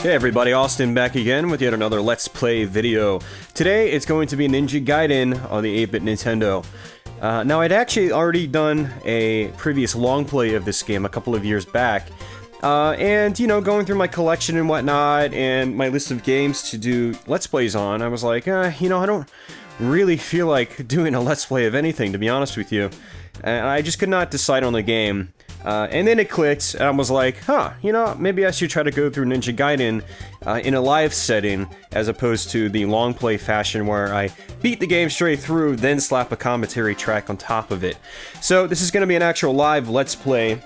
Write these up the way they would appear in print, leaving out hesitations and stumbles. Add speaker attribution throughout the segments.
Speaker 1: Hey everybody, Austin back again with yet another Let's Play video. Today it's going to be Ninja Gaiden on the 8-bit Nintendo. Now I'd actually already done a previous long play of this game a couple of years back. And, you know, going through my collection and whatnot, and my list of games to do Let's Plays on, I was like, you know, I don't really feel like doing a Let's Play of anything, to be honest with you. And I just could not decide on the game. And then it clicked, and I was like, you know, maybe I should try to go through Ninja Gaiden in a live setting, as opposed to the long play fashion where I beat the game straight through, then slap a commentary track on top of it. So this is going to be an actual live Let's Play.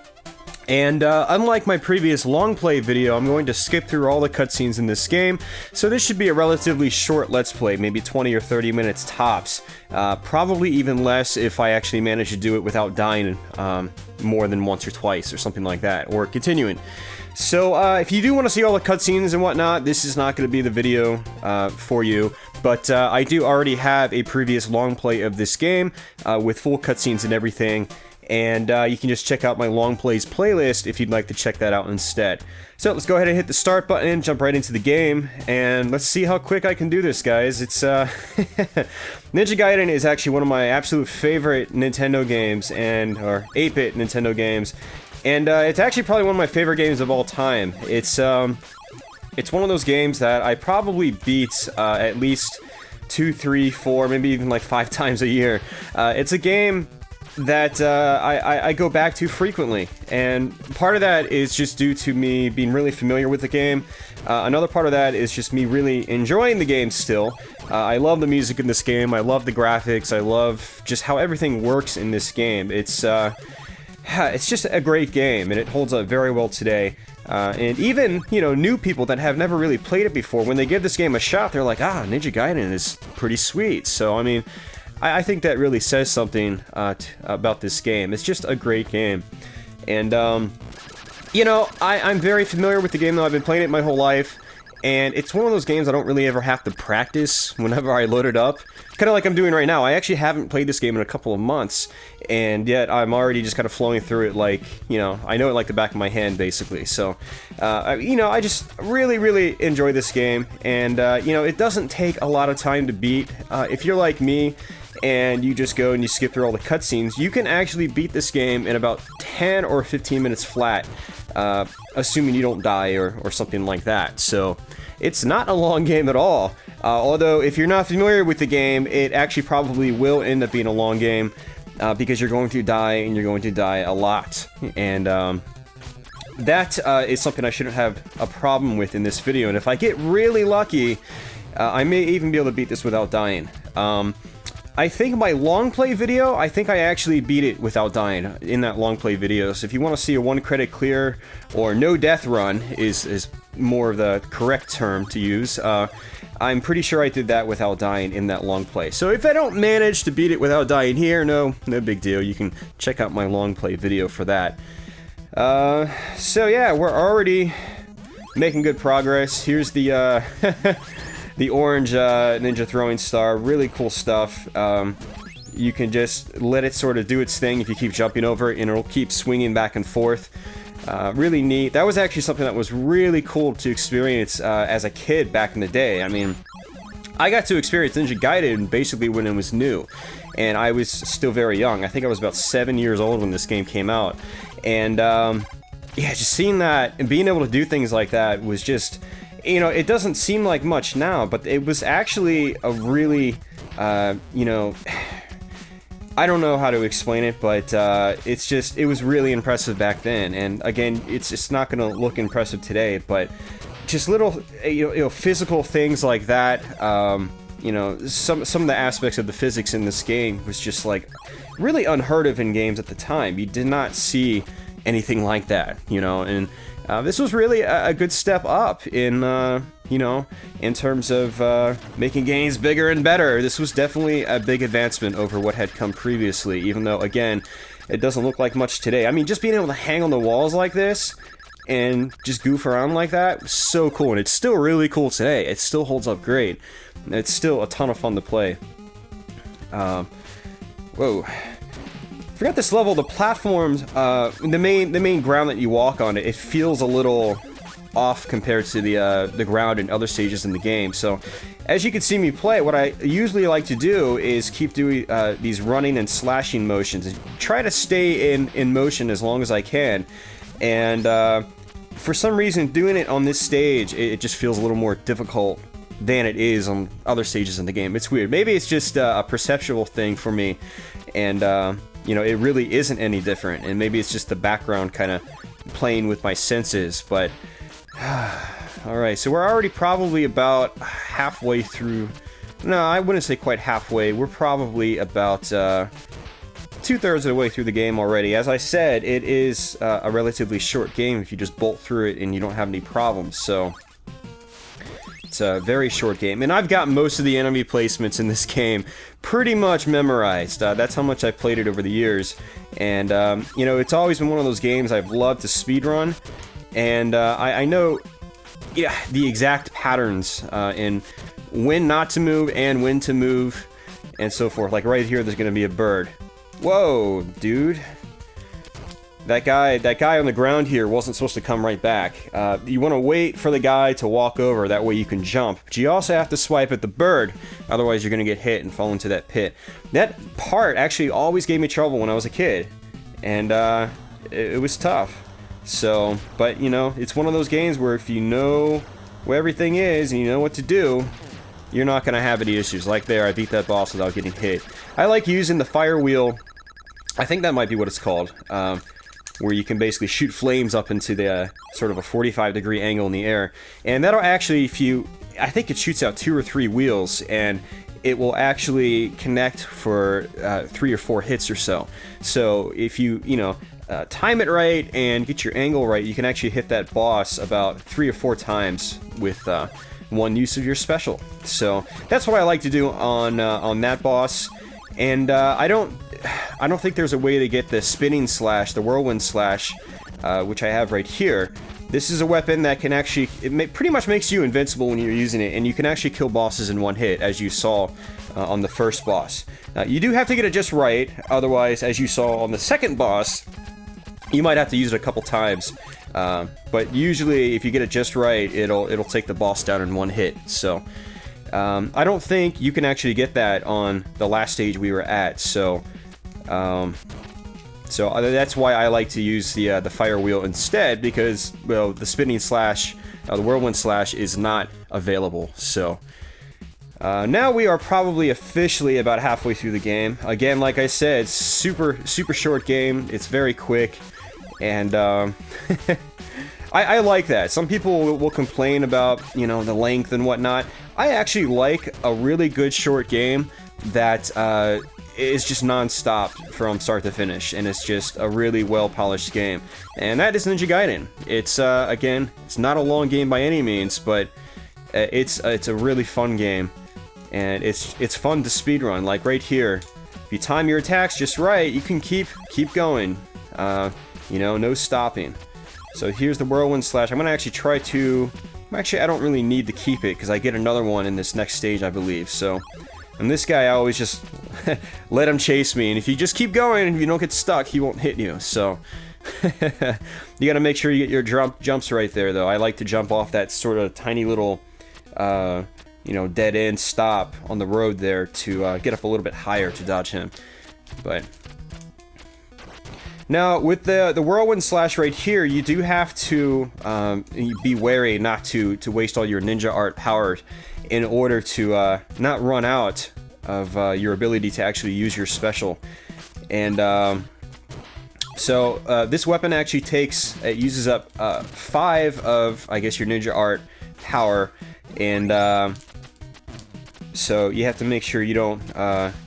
Speaker 1: And unlike my previous long play video, I'm going to skip through all the cutscenes in this game, so this should be a relatively short Let's Play, maybe 20 or 30 minutes tops. Probably even less if I actually manage to do it without dying more than once or twice or something like that, or continuing. So if you do want to see all the cutscenes and whatnot, this is not going to be the video for you. But I do already have a previous long play of this game with full cutscenes and everything. And you can just check out my long plays playlist if you'd like to check that out instead. So let's go ahead and hit the start button, jump right into the game, and let's see how quick I can do this, guys. It's Ninja Gaiden is actually one of my absolute favorite Nintendo games, or 8-bit Nintendo games, and it's actually probably one of my favorite games of all time. It's one of those games that I probably beat at least 2, 3, 4, maybe even like 5 times a year. It's a game that I go back to frequently, and part of that is just due to me being really familiar with the game. Another part of that is just me really enjoying the game still. I love the music in this game, I love the graphics, I love just how everything works in this game. It's just a great game, and it holds up very well today. And even, you know, new people that have never really played it before, when they give this game a shot, they're like, Ninja Gaiden is pretty sweet. So, I mean, I think that really says something about this game. It's just a great game. And, you know, I'm very familiar with the game, though. I've been playing it my whole life. And it's one of those games I don't really ever have to practice whenever I load it up. Kind of like I'm doing right now. I actually haven't played this game in a couple of months, and yet I'm already just kind of flowing through it like, you know, I know it like the back of my hand, basically. So, you know, I just really, really enjoy this game. And, you know, it doesn't take a lot of time to beat. If you're like me, and you just go and you skip through all the cutscenes, you can actually beat this game in about 10 or 15 minutes flat, assuming you don't die or something like that. So it's not a long game at all. Although if you're not familiar with the game, it actually probably will end up being a long game, because you're going to die, and you're going to die a lot. And that is something I shouldn't have a problem with in this video. And if I get really lucky, I may even be able to beat this without dying. I think my long play video, I think I actually beat it without dying in that long play video. So if you want to see a 1-credit clear, or no death run is more of the correct term to use, I'm pretty sure I did that without dying in that long play. So if I don't manage to beat it without dying here, no big deal. You can check out my long play video for that. So yeah, we're already making good progress. Here's the the orange ninja throwing star. Really cool stuff. You can just let it sort of do its thing if you keep jumping over it, and it'll keep swinging back and forth. Really neat. That was actually something that was really cool to experience as a kid back in the day. I mean, I got to experience Ninja Gaiden basically when it was new, and I was still very young. I think I was about 7 years old when this game came out. And yeah, just seeing that and being able to do things like that was just, you know, it doesn't seem like much now, but it was actually a really, you know, I don't know how to explain it, but it was really impressive back then. And again, it's not going to look impressive today, but just little, you know, physical things like that. You know, some of the aspects of the physics in this game was just like really unheard of in games at the time. You did not see anything like that, you know, and this was really a good step up in, you know, in terms of making games bigger and better. This was definitely a big advancement over what had come previously, even though, again, it doesn't look like much today. I mean, just being able to hang on the walls like this and just goof around like that was so cool, and it's still really cool today. It still holds up great. It's still a ton of fun to play. Whoa. Forgot this level, the platforms, the main ground that you walk on, it feels a little off compared to the ground and other stages in the game. So, as you can see me play, what I usually like to do is keep doing these running and slashing motions and try to stay in motion as long as I can. And for some reason, doing it on this stage, it just feels a little more difficult than it is on other stages in the game. It's weird. Maybe it's just a perceptual thing for me, and you know, it really isn't any different. And maybe it's just the background kind of playing with my senses. But all right, so we're already probably about halfway through. No, I wouldn't say quite halfway. We're probably about 2/3 of the way through the game already. As I said, it is a relatively short game if you just bolt through it and you don't have any problems. So it's a very short game, and I've got most of the enemy placements in this game pretty much memorized. That's how much I've played it over the years, and you know, it's always been one of those games I've loved to speedrun, and I know, yeah, the exact patterns in when not to move and when to move, and so forth. Like right here, there's going to be a bird. Whoa, dude. That guy on the ground here wasn't supposed to come right back. You want to wait for the guy to walk over, that way you can jump. But you also have to swipe at the bird, otherwise you're going to get hit and fall into that pit. That part actually always gave me trouble when I was a kid, and it was tough. So, but you know, it's one of those games where if you know where everything is and you know what to do, you're not going to have any issues. Like there, I beat that boss without getting hit. I like using the fire wheel. I think that might be what it's called. Where you can basically shoot flames up into the sort of a 45-degree angle in the air. And that'll actually, I think it shoots out 2 or 3 wheels, and it will actually connect for 3 or 4 hits or so. So if you know, time it right and get your angle right, you can actually hit that boss about 3 or 4 times with one use of your special. So that's what I like to do on that boss. And I don't think there's a way to get the spinning slash, the whirlwind slash, which I have right here. This is a weapon that can actually, pretty much makes you invincible when you're using it, and you can actually kill bosses in one hit, as you saw on the first boss. You do have to get it just right, otherwise, as you saw on the second boss, you might have to use it a couple times. But usually, if you get it just right, it'll take the boss down in one hit. So I don't think you can actually get that on the last stage we were at. So that's why I like to use the fire wheel instead, because, well, the spinning slash, the whirlwind slash is not available. So now we are probably officially about halfway through the game. Again, like I said, super short game. It's very quick, and I like that. Some people will complain about, you know, the length and whatnot. I actually like a really good short game that is just non-stop from start to finish, and it's just a really well-polished game. And that is Ninja Gaiden. It's again, it's not a long game by any means, but it's a really fun game, and it's fun to speedrun. Like right here, if you time your attacks just right, you can keep going. You know, no stopping. So here's the whirlwind slash. I'm gonna actually try to. Actually, I don't really need to keep it because I get another one in this next stage, I believe. So, and this guy, I always just let him chase me, and if you just keep going and if you don't get stuck, he won't hit you. So you gotta make sure you get your jumps right there, though. I like to jump off that sort of tiny little, you know, dead end stop on the road there to get up a little bit higher to dodge him. But now, with the whirlwind slash right here, you do have to be wary not to waste all your ninja art power in order to not run out of your ability to actually use your special. And so this weapon actually uses up 5 of, I guess, your ninja art power, and so you have to make sure you don't,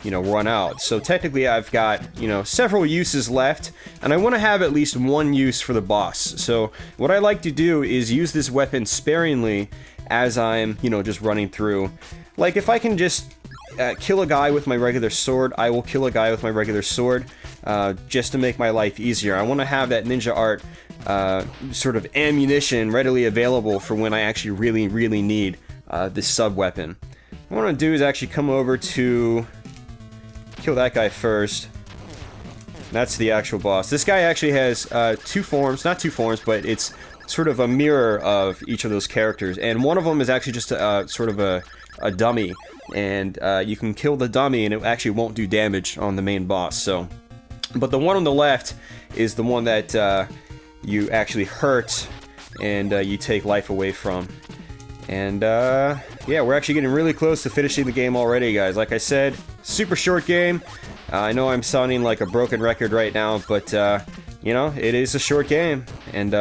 Speaker 1: you know, run out. So technically I've got, you know, several uses left, and I want to have at least one use for the boss. So what I like to do is use this weapon sparingly as I'm, you know, just running through. Like if I can just kill a guy with my regular sword, I will kill a guy with my regular sword, just to make my life easier. I want to have that ninja art sort of ammunition readily available for when I actually really need this sub-weapon. What I want to do is actually come over to kill that guy first. That's the actual boss. This guy actually has 2 forms, not 2 forms, but it's sort of a mirror of each of those characters, and one of them is actually just sort of a dummy, and you can kill the dummy and it actually won't do damage on the main boss. So, but the one on the left is the one that you actually hurt and you take life away from. And yeah, we're actually getting really close to finishing the game already, guys. Like I said, super short game. I know I'm sounding like a broken record right now, but you know, it is a short game. And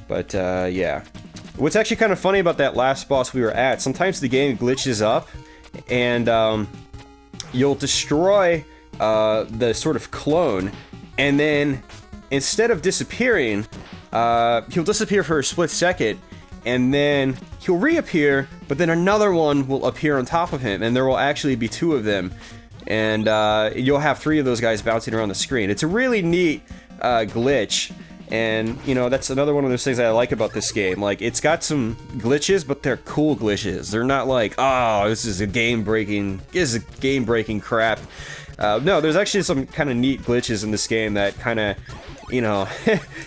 Speaker 1: but yeah, what's actually kind of funny about that last boss we were at, sometimes the game glitches up and you'll destroy the sort of clone, and then instead of disappearing, he'll disappear for a split second, and then he'll reappear, but then another one will appear on top of him, and there will actually be two of them, and you'll have three of those guys bouncing around the screen. It's a really neat glitch, and you know, that's another one of those things I like about this game. Like, it's got some glitches, but they're cool glitches. They're not like, oh, this is game-breaking crap. No, there's actually some kind of neat glitches in this game that kind of, you know,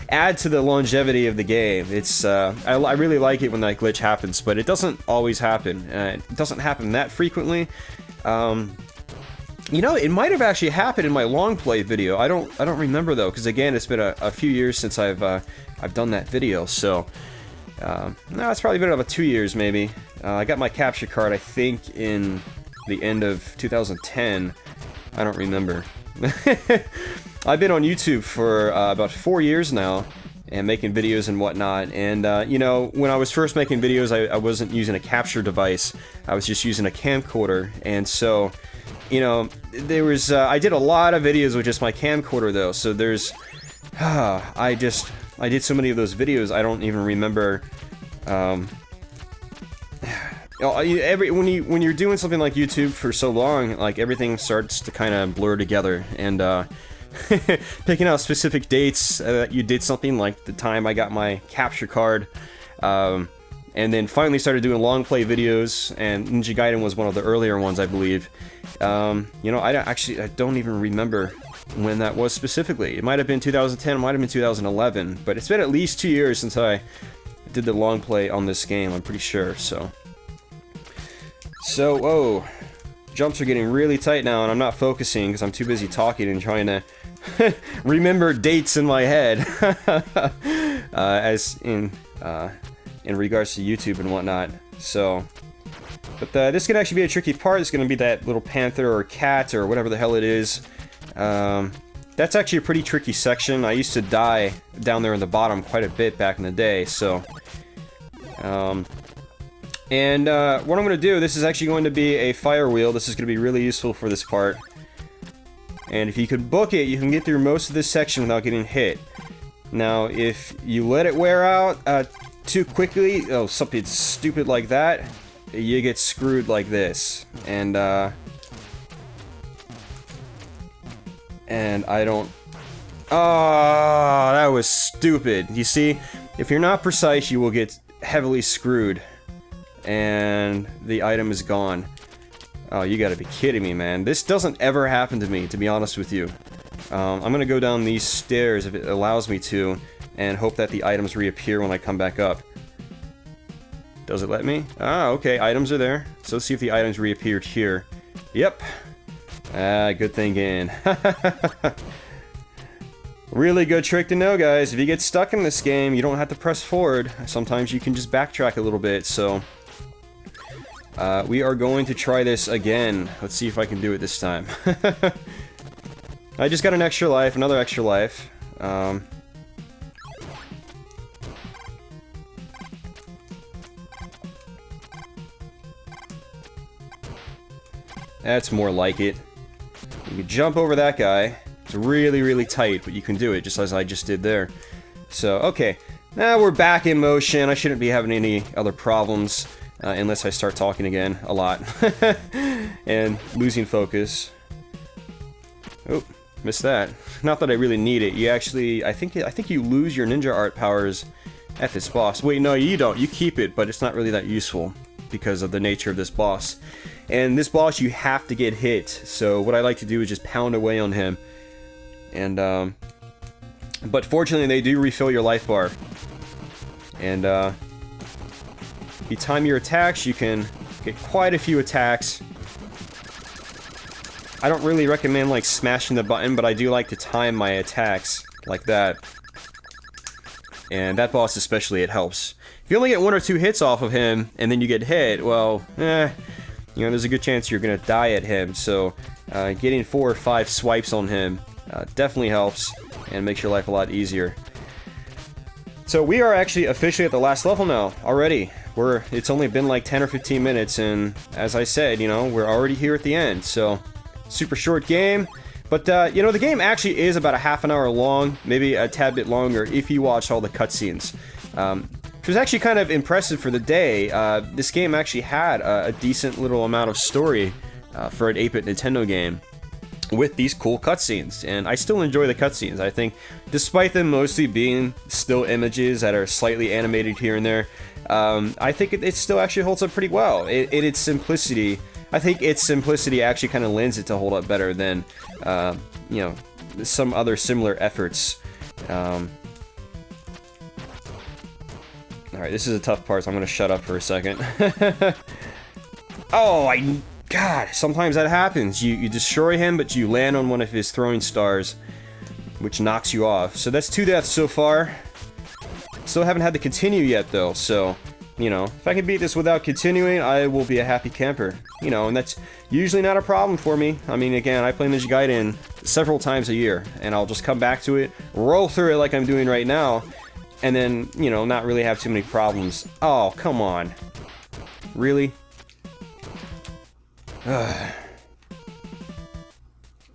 Speaker 1: add to the longevity of the game. It's I really like it when that glitch happens, but it doesn't always happen. It doesn't happen that frequently. You know, it might have actually happened in my long play video. I don't remember though, because again, it's been a few years since I've done that video. So no, it's probably been about 2 years maybe. I got my capture card, I think, in the end of 2010. I don't remember. I've been on YouTube for about 4 years now, and making videos and whatnot, and you know, when I was first making videos, I wasn't using a capture device, I was just using a camcorder, and so, you know, there was, I did a lot of videos with just my camcorder though, so there's, I did so many of those videos, I don't even remember, when you're doing something like YouTube for so long, like, everything starts to kind of blur together, and picking out specific dates that you did something, like the time I got my capture card, and then finally started doing long play videos, and Ninja Gaiden was one of the earlier ones, I believe. You know, I don't even remember when that was specifically. It might have been 2010, it might have been 2011, but it's been at least 2 years since I did the long play on this game, I'm pretty sure, so, whoa. Jumps are getting really tight now, and I'm not focusing because I'm too busy talking and trying to remember dates in my head, as in regards to YouTube and whatnot. So, but this could actually be a tricky part. It's going to be that little panther or cat or whatever the hell it is. That's actually a pretty tricky section. I used to die down there in the bottom quite a bit back in the day. So, and what I'm going to do, this is actually going to be a fire wheel. This is going to be really useful for this part. And if you can book it, you can get through most of this section without getting hit. Now, if you let it wear out too quickly, oh, something stupid like that, you get screwed like this. And I don't... Oh, that was stupid. You see, if you're not precise, you will get heavily screwed. And the item is gone. Oh, you gotta be kidding me, man. This doesn't ever happen to me, to be honest with you. I'm gonna go down these stairs if it allows me to, and hope that the items reappear when I come back up. Does it let me? Ah, okay, items are there. So let's see if the items reappeared here. Yep. Ah, good thinking. Really good trick to know, guys. If you get stuck in this game, you don't have to press forward. Sometimes you can just backtrack a little bit, so... we are going to try this again. Let's see if I can do it this time. I just got an extra life, another extra life. That's more like it. You can jump over that guy. It's really, really tight, but you can do it, just as I just did there. So, okay. Now we're back in motion. I shouldn't be having any other problems. Unless I start talking again a lot and losing focus. Oh, missed that. Not that I really need it. You actually, I think you lose your ninja art powers at this boss. Wait, no, you don't. You keep it, but it's not really that useful because of the nature of this boss. And this boss, you have to get hit. So what I like to do is just pound away on him. And But fortunately, they do refill your life bar. And if you time your attacks, you can get quite a few attacks. I don't really recommend like smashing the button, but I do like to time my attacks like that. And that boss especially, it helps. If you only get 1 or 2 hits off of him, and then you get hit, well, you know, there's a good chance you're gonna die at him. So, getting 4 or 5 swipes on him definitely helps, and makes your life a lot easier. So we are actually officially at the last level now, already. It's only been like 10 or 15 minutes, and as I said, you know, we're already here at the end, so super short game. But, you know, the game actually is about a half an hour long, maybe a tad bit longer if you watch all the cutscenes. Which was actually kind of impressive for the day. This game actually had a decent little amount of story for an 8-bit Nintendo game with these cool cutscenes, and I still enjoy the cutscenes. I think, despite them mostly being still images that are slightly animated here and there, I think it still actually holds up pretty well. In its simplicity, I think its simplicity actually kind of lends it to hold up better than, you know, some other similar efforts. Alright, this is a tough part, so I'm gonna shut up for a second. Oh, God, sometimes that happens. You destroy him, but you land on one of his throwing stars, which knocks you off. So that's 2 deaths so far. Still haven't had to continue yet, though, so, you know, if I can beat this without continuing, I will be a happy camper. You know, and that's usually not a problem for me. I mean, again, I play Ninja Gaiden several times a year, and I'll just come back to it, roll through it like I'm doing right now, and then, you know, not really have too many problems. Oh, come on. Really? Well,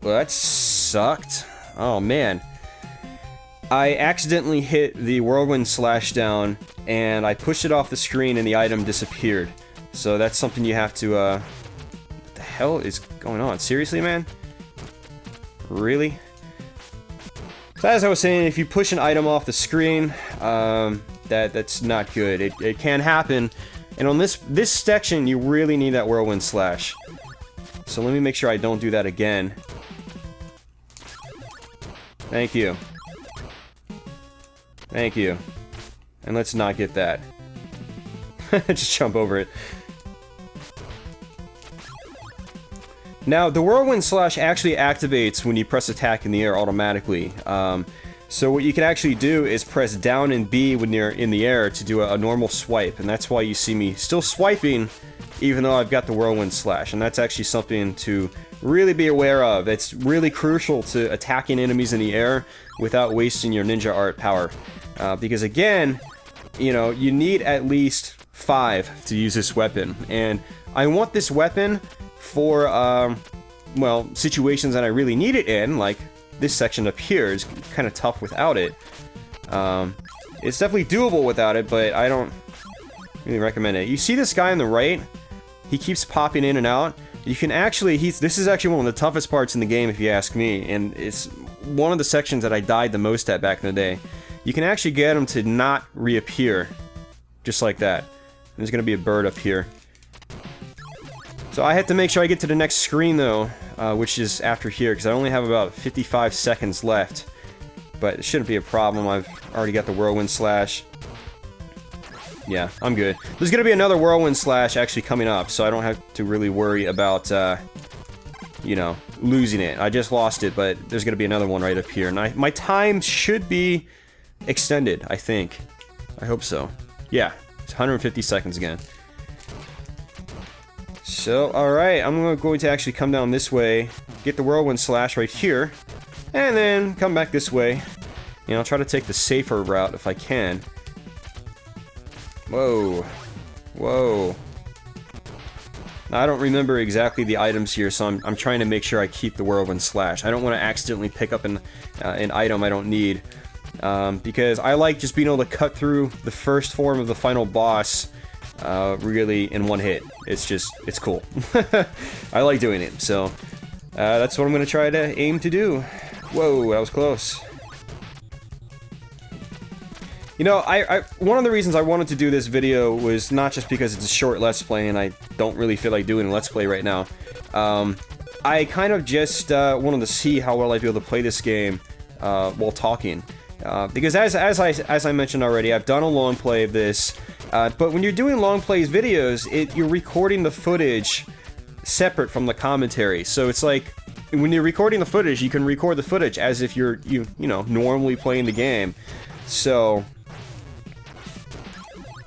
Speaker 1: that sucked. Oh, man. I accidentally hit the whirlwind slashdown, and I pushed it off the screen, and the item disappeared. So that's something you have to, what the hell is going on? Seriously, man? Really? So as I was saying, if you push an item off the screen, that's not good. It can happen, and on this section, you really need that whirlwind slash. So let me make sure I don't do that again. Thank you. Thank you. And let's not get that. Just jump over it. Now, the whirlwind slash actually activates when you press attack in the air automatically. So what you can actually do is press down and B when you're in the air to do a normal swipe, and that's why you see me still swiping even though I've got the whirlwind slash, and that's actually something to really be aware of. It's really crucial to attacking enemies in the air without wasting your ninja art power, because again, you know, you need at least 5 to use this weapon, and I want this weapon for, well, situations that I really need it in, like this section up here is kind of tough without it. It's definitely doable without it, but I don't really recommend it. You see this guy on the right? He keeps popping in and out. You can actually, this is actually one of the toughest parts in the game if you ask me, and it's one of the sections that I died the most at back in the day. You can actually get him to not reappear, just like that. There's gonna be a bird up here. So I have to make sure I get to the next screen though, which is after here, because I only have about 55 seconds left. But it shouldn't be a problem. I've already got the whirlwind slash. Yeah, I'm good. There's gonna be another whirlwind slash actually coming up, so I don't have to really worry about, you know, losing it. I just lost it, but there's gonna be another one right up here, and my time should be extended, I think. I hope so. Yeah, it's 150 seconds again. So, alright, I'm going to actually come down this way, get the whirlwind slash right here, and then come back this way. You know, I'll try to take the safer route if I can. Whoa. Whoa. Now, I don't remember exactly the items here, so I'm trying to make sure I keep the whirlwind slash. I don't want to accidentally pick up an item I don't need, because I like just being able to cut through the first form of the final boss really in one hit. It's cool. I like doing it, so that's what I'm going to try to aim to do. Whoa, that was close. You know, one of the reasons I wanted to do this video was not just because it's a short Let's Play and I don't really feel like doing a Let's Play right now. I kind of just wanted to see how well I'd be able to play this game while talking. Because as I mentioned already, I've done a long play of this, but when you're doing long plays videos, you're recording the footage separate from the commentary. So it's like, when you're recording the footage, you can record the footage as if you're, you know, normally playing the game. So,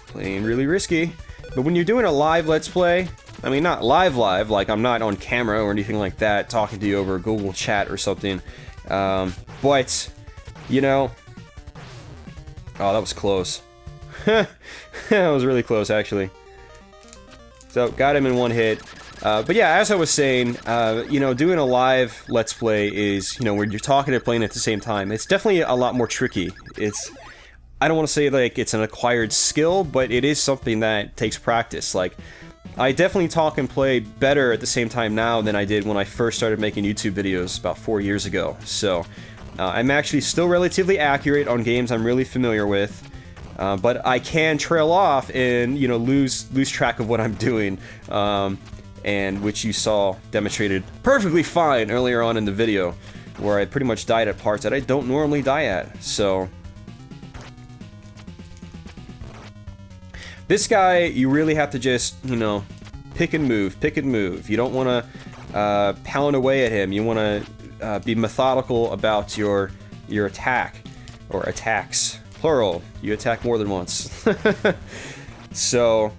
Speaker 1: playing really risky. But when you're doing a live Let's Play, I mean, not live, like I'm not on camera or anything like that, talking to you over Google Chat or something. But, you know... Oh, that was close. That was really close, actually. So, got him in one hit. But yeah, as I was saying, you know, doing a live Let's Play is, you know, when you're talking and playing at the same time, it's definitely a lot more tricky. I don't want to say, like, it's an acquired skill, but it is something that takes practice. Like, I definitely talk and play better at the same time now than I did when I first started making YouTube videos about 4 years ago. So, I'm actually still relatively accurate on games I'm really familiar with. But I can trail off and, you know, lose track of what I'm doing. And which you saw demonstrated perfectly fine earlier on in the video, where I pretty much died at parts that I don't normally die at. So this guy, you really have to just, you know, pick and move. You don't want to pound away at him. You want to be methodical about your attack, or attacks, plural. You attack more than once. So,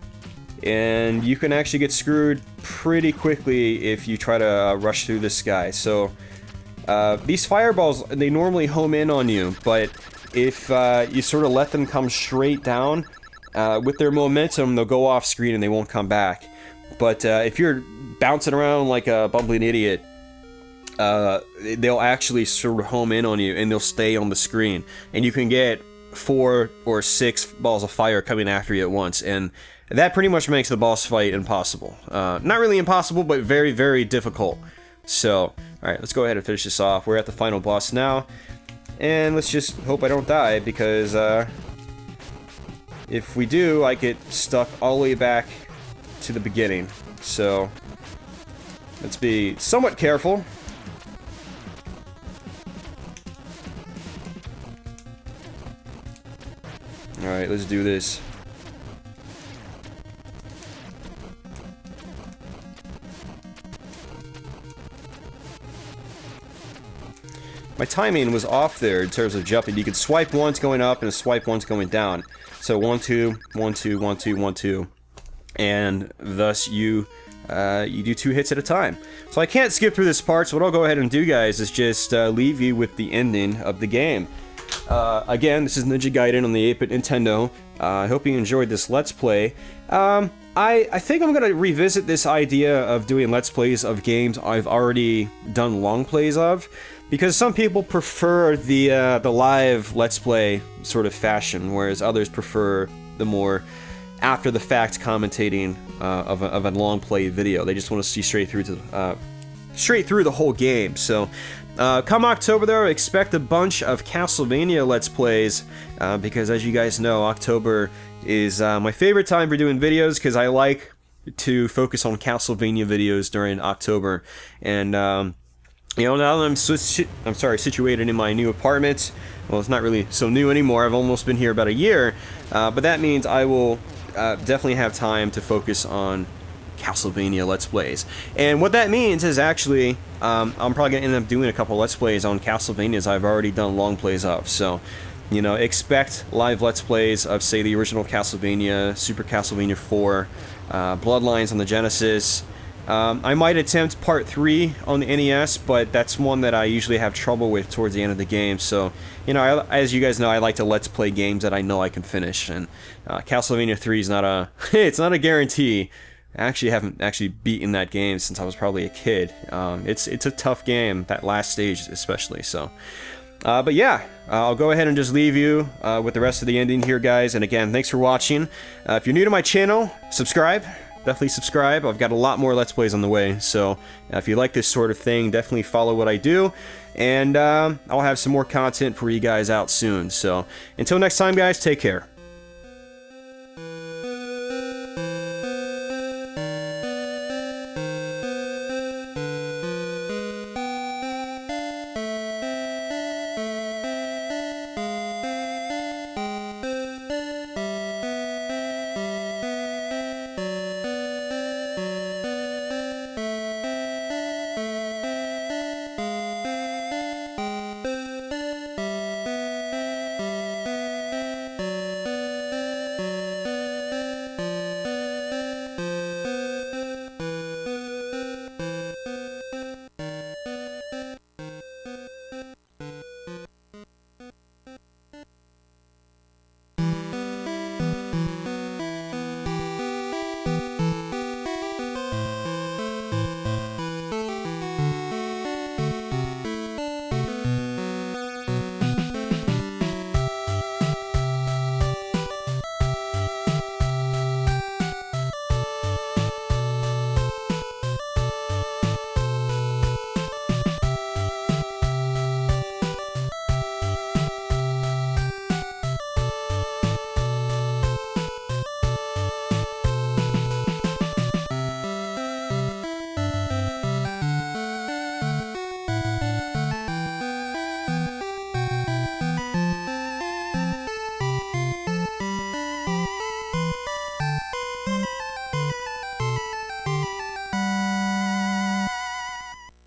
Speaker 1: and you can actually get screwed pretty quickly if you try to rush through this guy. So these fireballs, they normally home in on you, but if you sort of let them come straight down, with their momentum, they'll go off screen and they won't come back. But if you're bouncing around like a bumbling idiot, they'll actually sort of home in on you and they'll stay on the screen. And you can get 4 or 6 balls of fire coming after you at once, and that pretty much makes the boss fight impossible. Not really impossible, but very, very difficult. So, alright, let's go ahead and finish this off. We're at the final boss now, and let's just hope I don't die, because if we do, I get stuck all the way back to the beginning. So, let's be somewhat careful. Alright, let's do this. My timing was off there in terms of jumping. You could swipe once going up and swipe once going down. So 1, 2, 1, 2, 1, 2, 1, 2. And thus you do 2 hits at a time. So I can't skip through this part, so what I'll go ahead and do, guys, is just leave you with the ending of the game. Again, this is Ninja Gaiden on the 8-bit Nintendo. I hope you enjoyed this Let's Play. I think I'm going to revisit this idea of doing Let's Plays of games I've already done long plays of, because some people prefer the live Let's Play sort of fashion, whereas others prefer the more after-the-fact commentating of a long play video. They just want to see straight through the whole game. So, come October, though, expect a bunch of Castlevania Let's Plays, because as you guys know, October is my favorite time for doing videos, because I like to focus on Castlevania videos during October. And, you know, now that I'm situated in my new apartment, well, it's not really so new anymore, I've almost been here about a year, but that means I will definitely have time to focus on Castlevania Let's Plays. And what that means is actually, I'm probably going to end up doing a couple Let's Plays on Castlevanias I've already done long plays of. So, you know, expect live Let's Plays of, say, the original Castlevania, Super Castlevania 4, Bloodlines on the Genesis. I might attempt Part 3 on the NES, but that's one that I usually have trouble with towards the end of the game. So, you know, as you guys know, I like to Let's Play games that I know I can finish. And Castlevania 3 is not a it's not a guarantee. I actually haven't beaten that game since I was probably a kid. It's a tough game, that last stage especially. So, but yeah, I'll go ahead and just leave you with the rest of the ending here, guys. And again, thanks for watching. If you're new to my channel, subscribe. Definitely subscribe. I've got a lot more Let's Plays on the way. So if you like this sort of thing, definitely follow what I do. And I'll have some more content for you guys out soon. So until next time, guys, take care.